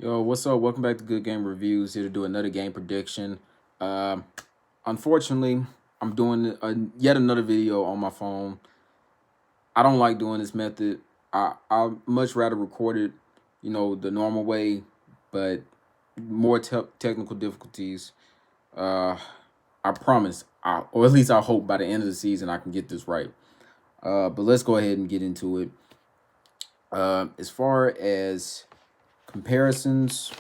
Yo, what's up? Welcome back to Good Game Reviews. Here to do another game prediction. Um, Unfortunately, I'm doing yet another video on my phone. I don't like doing this method. I much rather record it, the normal way, but more technical difficulties. Uh, I promise, or at least I hope by the end of the season I can get this right. But let's go ahead and get into it. As far as comparisons,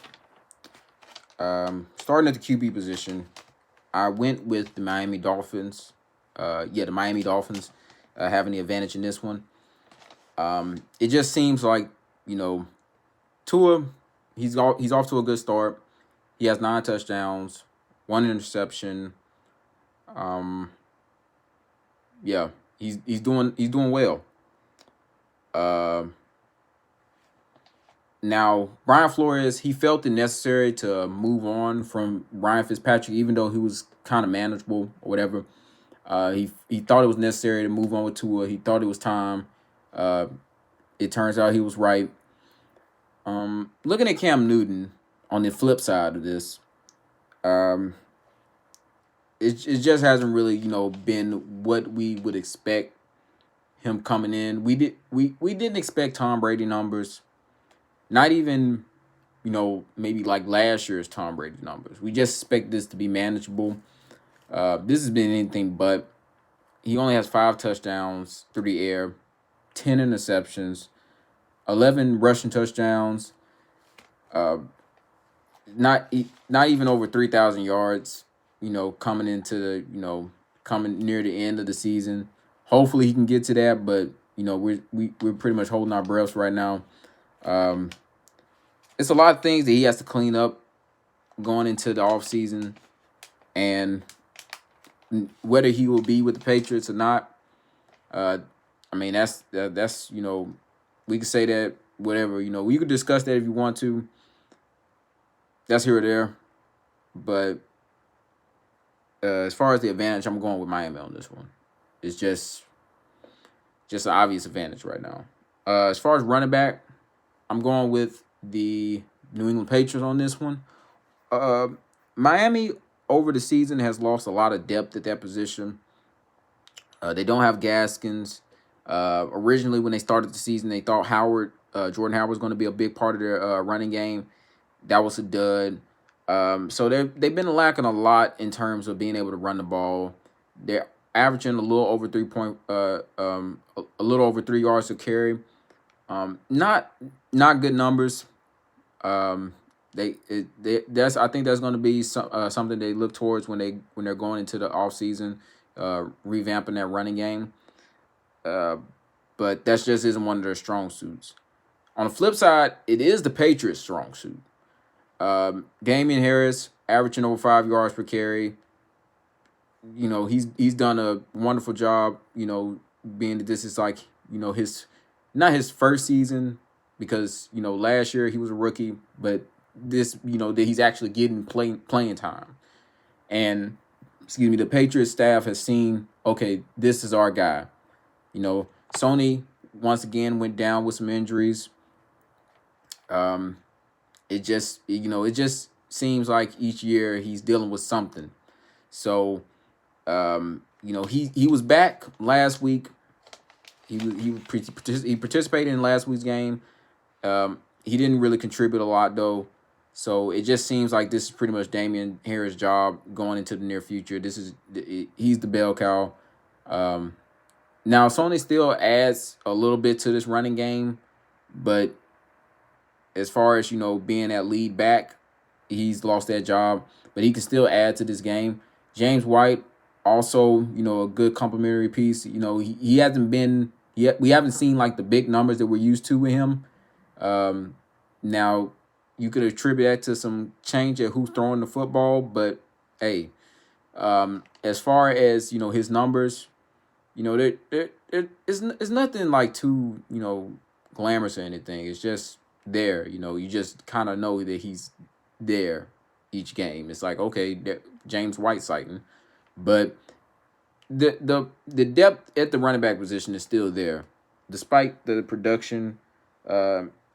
starting at the QB position, I went with the Miami Dolphins. The Miami Dolphins having the advantage in this one. It just seems like you know Tua. He's off to a good start. He has 9 touchdowns, 1 interception. Um, yeah, he's doing well. Uh, Now Brian Flores, he felt it necessary to move on from Ryan Fitzpatrick, even though he was kind of manageable or whatever. He thought it was necessary to move on with Tua. He thought it was time. Uh, it turns out he was right. Looking at Cam Newton on the flip side of this, um, it just hasn't really been what we would expect him coming in. We didn't expect Tom Brady numbers. Not even maybe like last year's Tom Brady numbers. We just expect this to be manageable. This has been anything but. He only has 5 touchdowns through the air, 10 interceptions, 11 rushing touchdowns. Uh, not even over 3,000 yards. Coming into coming near the end of the season. Hopefully he can get to that, but we're pretty much holding our breaths right now. Um, it's a lot of things that he has to clean up going into the off season, and whether he will be with the Patriots or not. Uh, I mean that's we can say that whatever we could discuss that if you want to. That's here or there, but as far as the advantage, I'm going with Miami on this one. It's just an obvious advantage right now. As far as running back, I'm going with the New England Patriots on this one. Uh, Miami over the season has lost a lot of depth at that position. They don't have Gaskins. Originally, when they started the season, they thought Jordan Howard was going to be a big part of their running game. That was a dud. So they've been lacking a lot in terms of being able to run the ball. They're averaging a little over a little over 3 yards to carry. Not good numbers. Um, that's I think that's going to be something they look towards when they're going into the off season, revamping that running game. Uh, but that just isn't one of their strong suits. On the flip side, it is the Patriots' strong suit. Damian Harris averaging over 5 yards per carry. He's done a wonderful job. Being that this is like his not his first season, because last year he was a rookie, but this that he's actually getting playing time. And excuse me, the Patriots staff has seen, okay, this is our guy. Sony once again went down with some injuries. Um, it just seems like each year he's dealing with something. So he was back last week. He participated in last week's game. He didn't really contribute a lot though. So it just seems like this is pretty much Damian Harris' job going into the near future. He's the bell cow. Um, Now Sony still adds a little bit to this running game, but as far as being that lead back, he's lost that job. But he can still add to this game. James White also a good complementary piece. He hasn't been yet. We haven't seen like the big numbers that we're used to with him. Um, Now you could attribute that to some change at who's throwing the football, but hey, as far as his numbers, it's nothing like too glamorous or anything. It's just there. You just kind of know that he's there each game. It's like, okay, James White sighting, but the depth at the running back position is still there, despite the production.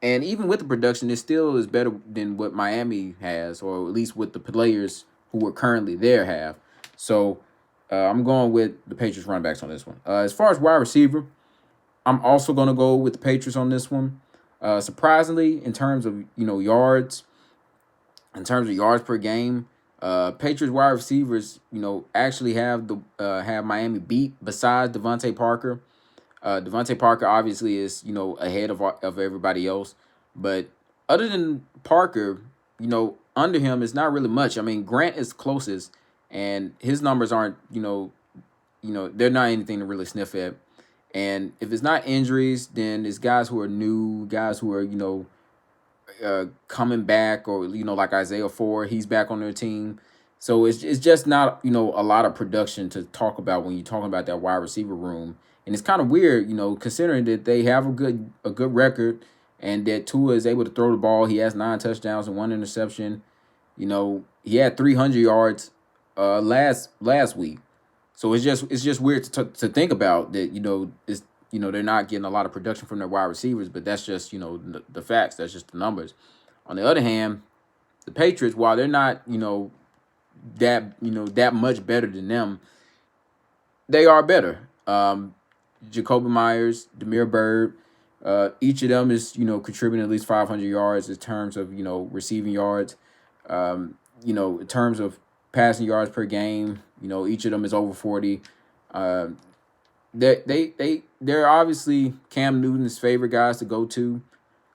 And even with the production, it still is better than what Miami has, or at least what the players who are currently there have. So I'm going with the Patriots running backs on this one. As far as wide receiver, I'm also going to go with the Patriots on this one. Surprisingly, in terms of yards per game, Patriots wide receivers, actually have Miami beat. Besides Devontae Parker, Devontae Parker obviously is ahead of everybody else, but other than Parker, under him is not really much. I mean, Grant is closest, and his numbers aren't they're not anything to really sniff at. And if it's not injuries, then it's guys who are new, guys who are coming back, or like Isaiah Ford, he's back on their team. So it's just not a lot of production to talk about when you're talking about that wide receiver room. And it's kind of weird, considering that they have a good record, and that Tua is able to throw the ball. He has 9 touchdowns and 1 interception. He had 300 yards last week. So it's just weird to think about that. They're not getting a lot of production from their wide receivers, but that's just the facts. That's just the numbers. On the other hand, the Patriots, while they're not that much better than them, they are better. Jacoby Myers, Demir Bird, each of them is contributing at least 500 yards in terms of receiving yards. In terms of passing yards per game, each of them is over 40. They're obviously Cam Newton's favorite guys to go to.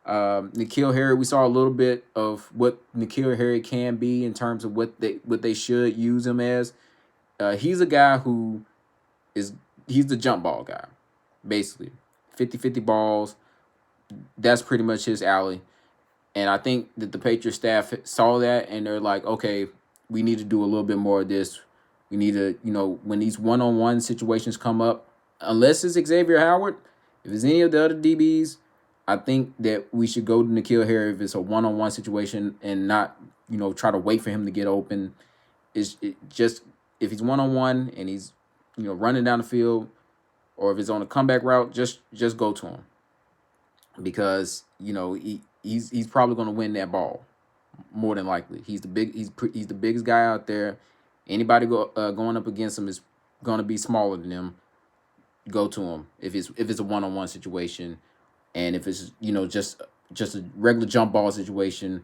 N'Keal Harry, we saw a little bit of what N'Keal Harry can be in terms of what they should use him as. He's a guy he's the jump ball guy, basically. 50-50 balls, that's pretty much his alley. And I think that the Patriots staff saw that, and they're like, okay, we need to do a little bit more of this. We need to, when these one-on-one situations come up, unless it's Xavier Howard, if it's any of the other DBs, I think that we should go to N'Keal Harry if it's a one-on-one situation, and not, try to wait for him to get open. Just if he's one-on-one and he's, running down the field, or if it's on a comeback route, just go to him, because he's probably going to win that ball more than likely. He's the biggest guy out there. Anybody going up against him is going to be smaller than him. Go to him if it's a one-on-one situation, and if it's just a regular jump ball situation,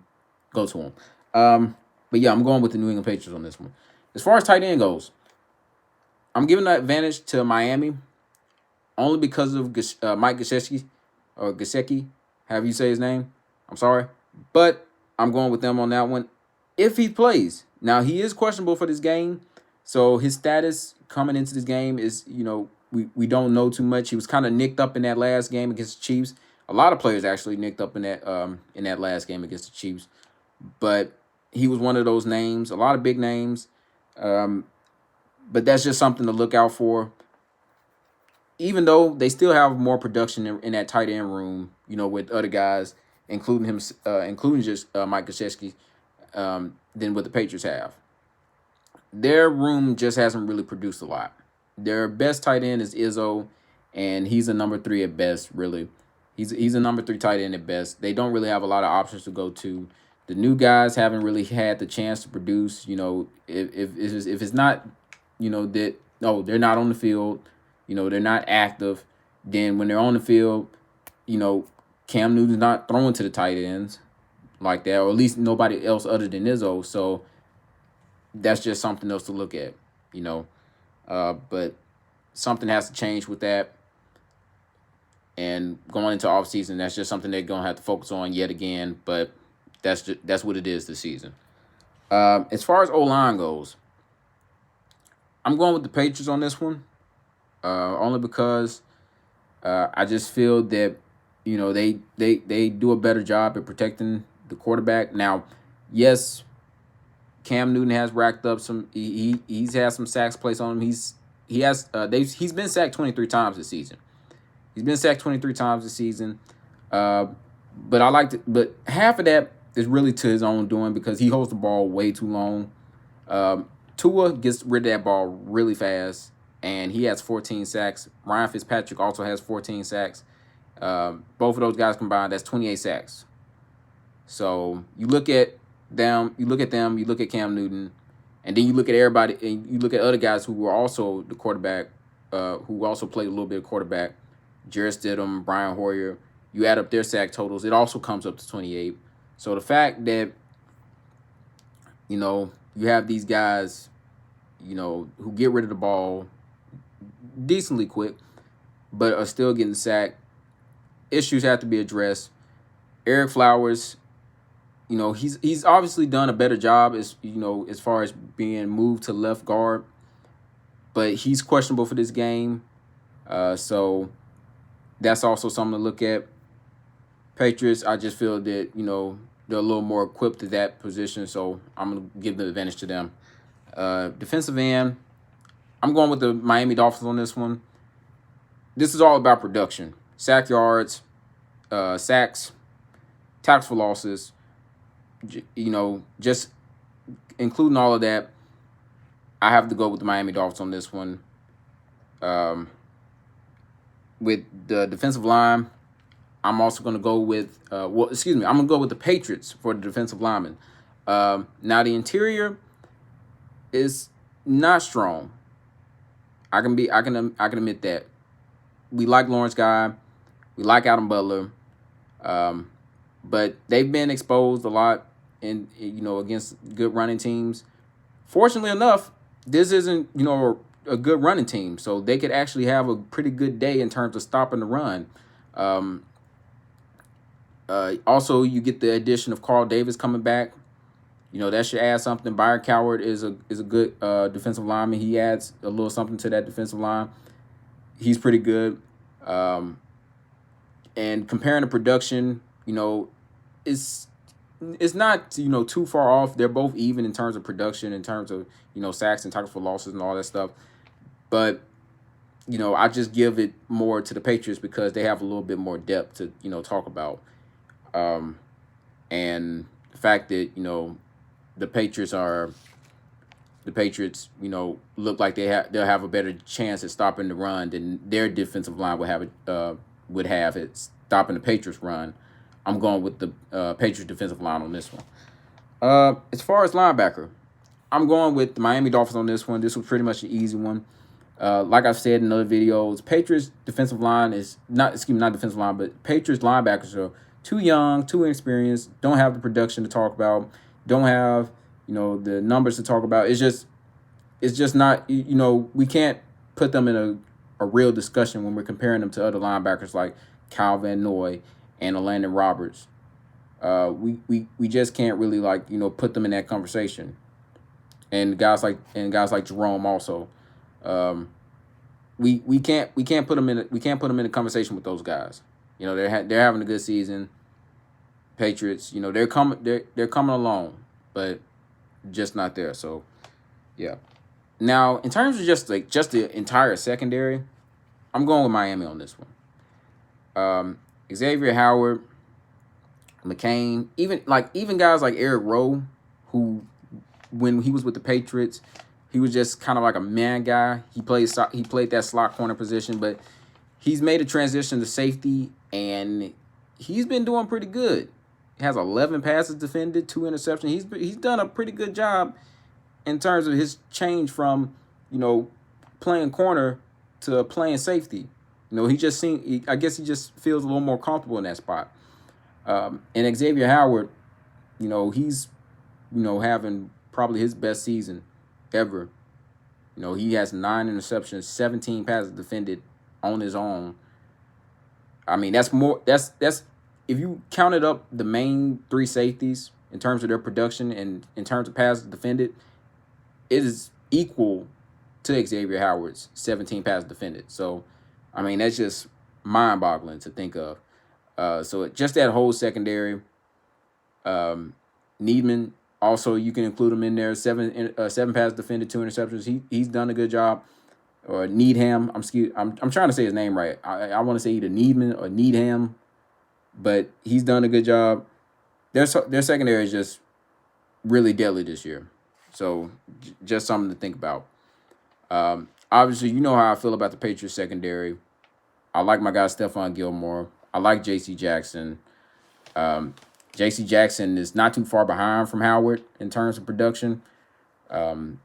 go to him. But yeah, I'm going with the New England Patriots on this one. As far as tight end goes, I'm giving that advantage to Miami only because of Mike Gesicki, however you say his name. I'm sorry, but I'm going with them on that one. If he plays, now he is questionable for this game, so his status coming into this game is we don't know too much. He was kind of nicked up in that last game against the Chiefs. A lot of players actually nicked up in that last game against the Chiefs, but he was one of those names. A lot of big names, but that's just something to look out for. Even though they still have more production in that tight end room, with other guys, including him, including just Mike Gesicki, than what the Patriots have. Their room just hasn't really produced a lot. Their best tight end is Izzo, and he's a number 3 at best, really. He's a number 3 tight end at best. They don't really have a lot of options to go to. The new guys haven't really had the chance to produce. If it's not, that they're not on the field, they're not active. Then when they're on the field, Cam Newton's not throwing to the tight ends like that, or at least nobody else other than Izzo. So that's just something else to look at, but something has to change with that. And going into offseason, that's just something they're going to have to focus on yet again. But that's what it is this season. As far as O-line goes, I'm going with the Patriots on this one, only because I just feel that they do a better job at protecting the quarterback. Now, yes, Cam Newton has racked up some. He's had some sacks placed on him. He's been sacked 23 times this season. He's been sacked 23 times this season. But half of that is really to his own doing, because he holds the ball way too long. Tua gets rid of that ball really fast, and he has 14 sacks. Ryan Fitzpatrick also has 14 sacks. Both of those guys combined, that's 28 sacks. So you look at them, you look at Cam Newton, and then you look at everybody, and you look at other guys who were also the quarterback, who also played a little bit of quarterback, Jarrett Stidham, Brian Hoyer. You add up their sack totals, it also comes up to 28. So the fact that you have these guys, who get rid of the ball decently quick, but are still getting sacked. Issues have to be addressed. Eric Flowers, he's obviously done a better job as far as being moved to left guard, but he's questionable for this game. So that's also something to look at. Patriots, I just feel that they're a little more equipped to that position, so I'm gonna give the advantage to them. Defensive end, I'm going with the Miami Dolphins on this one. This is all about production, sack yards, sacks, tackles for losses. Just including all of that, I have to go with the Miami Dolphins on this one. With the defensive line, I'm also going to go with, I'm going to go with the Patriots for the defensive linemen. Now, the interior is not strong. I can admit that. We like Lawrence Guy. We like Adam Butler. But they've been exposed a lot against good running teams. Fortunately enough, this isn't, a good running team. So they could actually have a pretty good day in terms of stopping the run. Also, you get the addition of Carl Davis coming back. That should add something. Byron Coward is a good defensive lineman. He adds a little something to that defensive line. He's pretty good. And comparing the production, it's not too far off. They're both even in terms of production, in terms of sacks and tackles for losses and all that stuff. But I just give it more to the Patriots because they have a little bit more depth to talk about. And the fact that the Patriots look like they'll have a better chance at stopping the run than their defensive line would have at stopping the Patriots run. I'm going with the Patriots defensive line on this one. As far as linebacker, I'm going with the Miami Dolphins on this one. This was pretty much an easy one. Like I've said in other videos, Patriots defensive line is not defensive line, but Patriots linebackers are too young, too inexperienced, don't have the production to talk about, don't have the numbers to talk about. It's just not we can't put them in a real discussion when we're comparing them to other linebackers like Kyle Van Noy and Landon Roberts. We just can't really put them in that conversation. And guys like Jerome also. We can't put them in a conversation with those guys. They're having a good season. Patriots, they're coming along, but just not there. So, yeah. Now, in terms of just the entire secondary, I'm going with Miami on this one. Xavier Howard, McCain, even guys like Eric Rowe, who when he was with the Patriots, he was just kind of like a man guy. He played that slot corner position, but he's made a transition to safety, and he's been doing pretty good. He has 11 passes defended, 2 interceptions. He's done a pretty good job in terms of his change from playing corner to playing safety. I guess he just feels a little more comfortable in that spot. And Xavier Howard, he's having probably his best season ever. He has 9 interceptions, 17 passes defended on his own. I mean, that's if you counted up the main 3 safeties in terms of their production and in terms of passes defended, it is equal to Xavier Howard's 17 passes defended. So, I mean, that's just mind-boggling to think of. So just that whole secondary. Needman, also, you can include him in there. 7 passes defended, 2 interceptions. He's done a good job. Or Needham. I'm trying to say his name right. I want to say either Needman or Needham, but he's done a good job. Their secondary is just really deadly this year. So just something to think about. Obviously, you know how I feel about the Patriots secondary. I like my guy Stephon Gilmore. I like J.C. Jackson. Um, J.C. Jackson is not too far behind from Howard in terms of production. Um,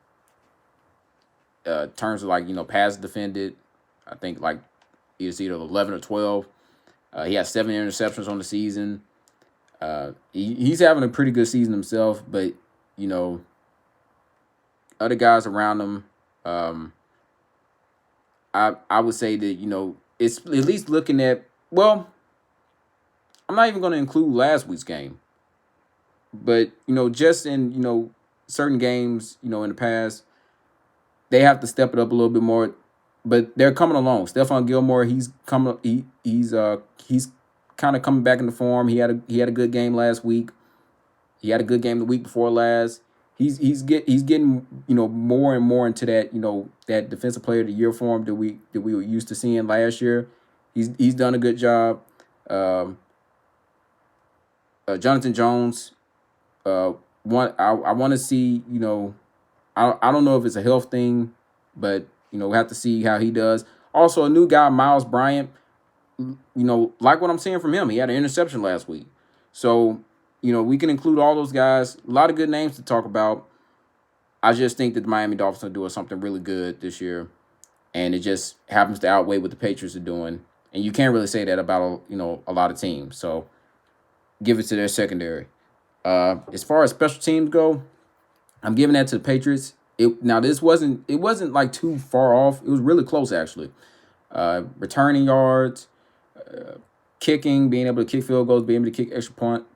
terms of like pass defended, I think like it's either 11 or 12. He has 7 interceptions on the season. He's having a pretty good season himself, but you know other guys around him. Um, I would say that it's at least looking at, well, I'm not even going to include last week's game, but just in certain games in the past, they have to step it up a little bit more. But they're coming along. Stephon Gilmore, he's coming. He's kind of coming back into form. He had a good game last week. He had a good game the week before last. He's getting more and more into that that defensive player of the year form that we were used to seeing last year. He's done a good job. Um, Jonathan Jones. I want to see. I don't know if it's a health thing, but we have to see how he does. Also, a new guy, Miles Bryant. Like what I'm seeing from him. He had an interception last week, so we can include all those guys. A lot of good names to talk about. I just think that the Miami Dolphins are doing something really good this year, and it just happens to outweigh what the Patriots are doing. And you can't really say that about a lot of teams. So give it to their secondary. As far as special teams go, I'm giving that to the Patriots. It wasn't like too far off. It was really close actually. Returning yards, kicking, being able to kick field goals, being able to kick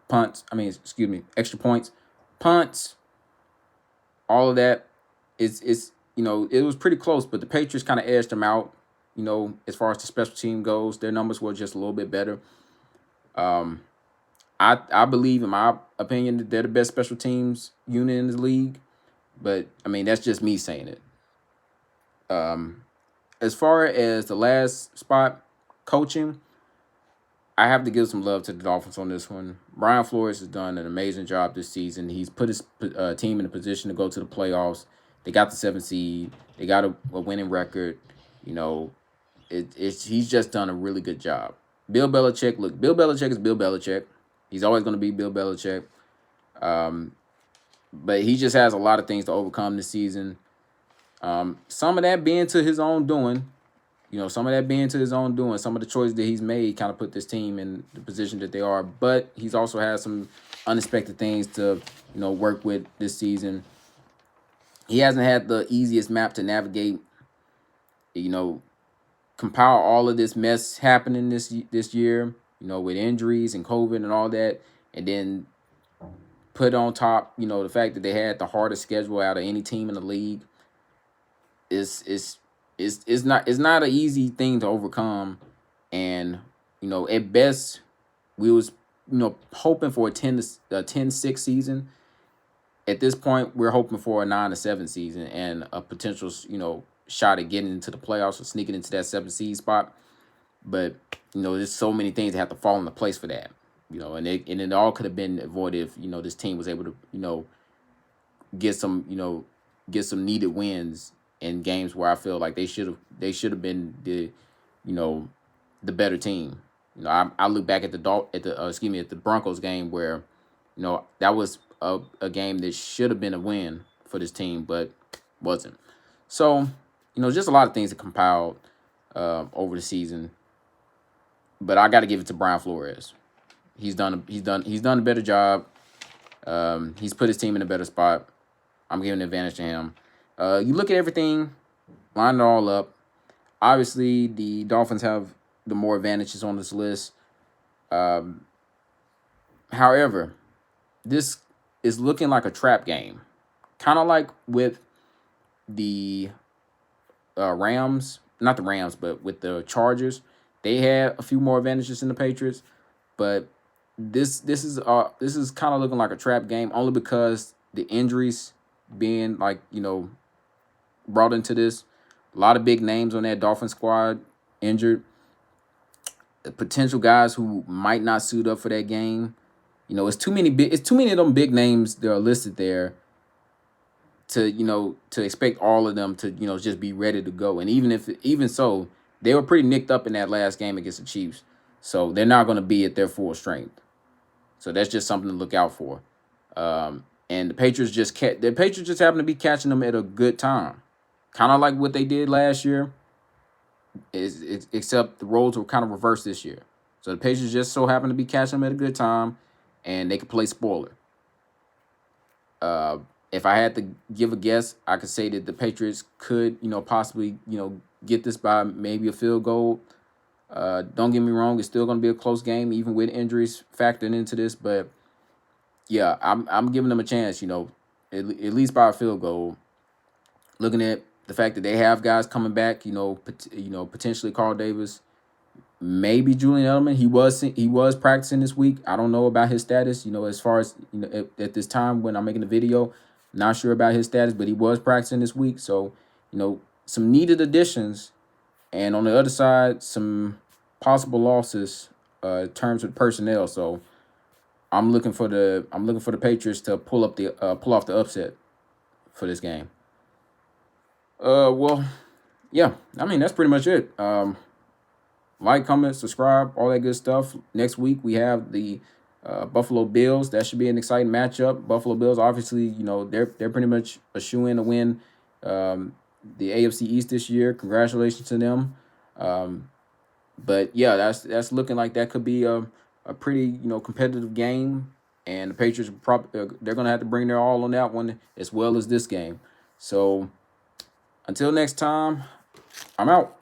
punts. I mean, excuse me, extra points, punts, all of that. It was pretty close, but the Patriots kind of edged them out. As far as the special team goes, their numbers were just a little bit better. Um, I believe, in my opinion, that they're the best special teams unit in the league. But I mean, that's just me saying it. Um, as far as the last spot, coaching, I have to give some love to the Dolphins on this one. Brian Flores has done an amazing job this season. He's put his team in a position to go to the playoffs. They got the 7th seed. They got a winning record. You know, he's just done a really good job. Bill Belichick, look, Bill Belichick is Bill Belichick. He's always going to be Bill Belichick. Um, but he just has a lot of things to overcome this season. Some of that being to his own doing. Some of that being to his own doing. Some of the choices that he's made kind of put this team in the position that they are. But he's also had some unexpected things to, work with this season. He hasn't had the easiest map to navigate. Compile all of this mess happening this year. With injuries and COVID and all that, and then put on top, the fact that they had the hardest schedule out of any team in the league. It's not an easy thing to overcome, and at best we was hoping for a 10-6 season. At this point, we're hoping for a 9-7 season and a potential shot at getting into the playoffs or sneaking into that 7th seed spot. But there's so many things that have to fall into place for that. And it all could have been avoided if this team was able to get some get some needed wins in games where I feel like they should have been the better team. I look back at the Broncos game where that was a game that should have been a win for this team, but wasn't. So just a lot of things that compiled over the season. But I got to give it to Brian Flores. He's done a better job. He's put his team in a better spot. I'm giving the advantage to him. You look at everything, line it all up. Obviously, the Dolphins have the more advantages on this list. However, this is looking like a trap game, kind of like with the Rams, not the Rams, but with the Chargers. They had a few more advantages than the Patriots, but this is kind of looking like a trap game only because the injuries being brought into this. A lot of big names on that Dolphin squad injured. Potential guys who might not suit up for that game. It's too many of them big names that are listed there to expect all of them to just be ready to go. And even so, they were pretty nicked up in that last game against the Chiefs. So they're not going to be at their full strength. So that's just something to look out for. And the Patriots just happen to be catching them at a good time, kind of like what they did last year. Except the roles were kind of reversed this year. So the Patriots just so happen to be catching them at a good time, and they can play spoiler. Uh, if I had to give a guess, I could say that the Patriots could, possibly, get this by maybe a field goal. Don't get me wrong; it's still going to be a close game, even with injuries factored into this. But yeah, I'm giving them a chance. At least by a field goal. Looking at the fact that they have guys coming back, potentially Carl Davis, maybe Julian Edelman. He was practicing this week. I don't know about his status. As far as at this time when I'm making the video, not sure about his status, but he was practicing this week. So some needed additions, and on the other side, some possible losses in terms of personnel. So I'm looking for the Patriots to pull off the upset for this game. Well, yeah. I mean, that's pretty much it. Like, comment, subscribe, all that good stuff. Next week we have the Buffalo Bills. That should be an exciting matchup. Buffalo Bills, obviously, they're pretty much a shoe-in to win the AFC East this year. Congratulations to them. But yeah, that's looking like that could be a pretty competitive game, and the Patriots they're gonna have to bring their all on that one as well as this game. So until next time, I'm out.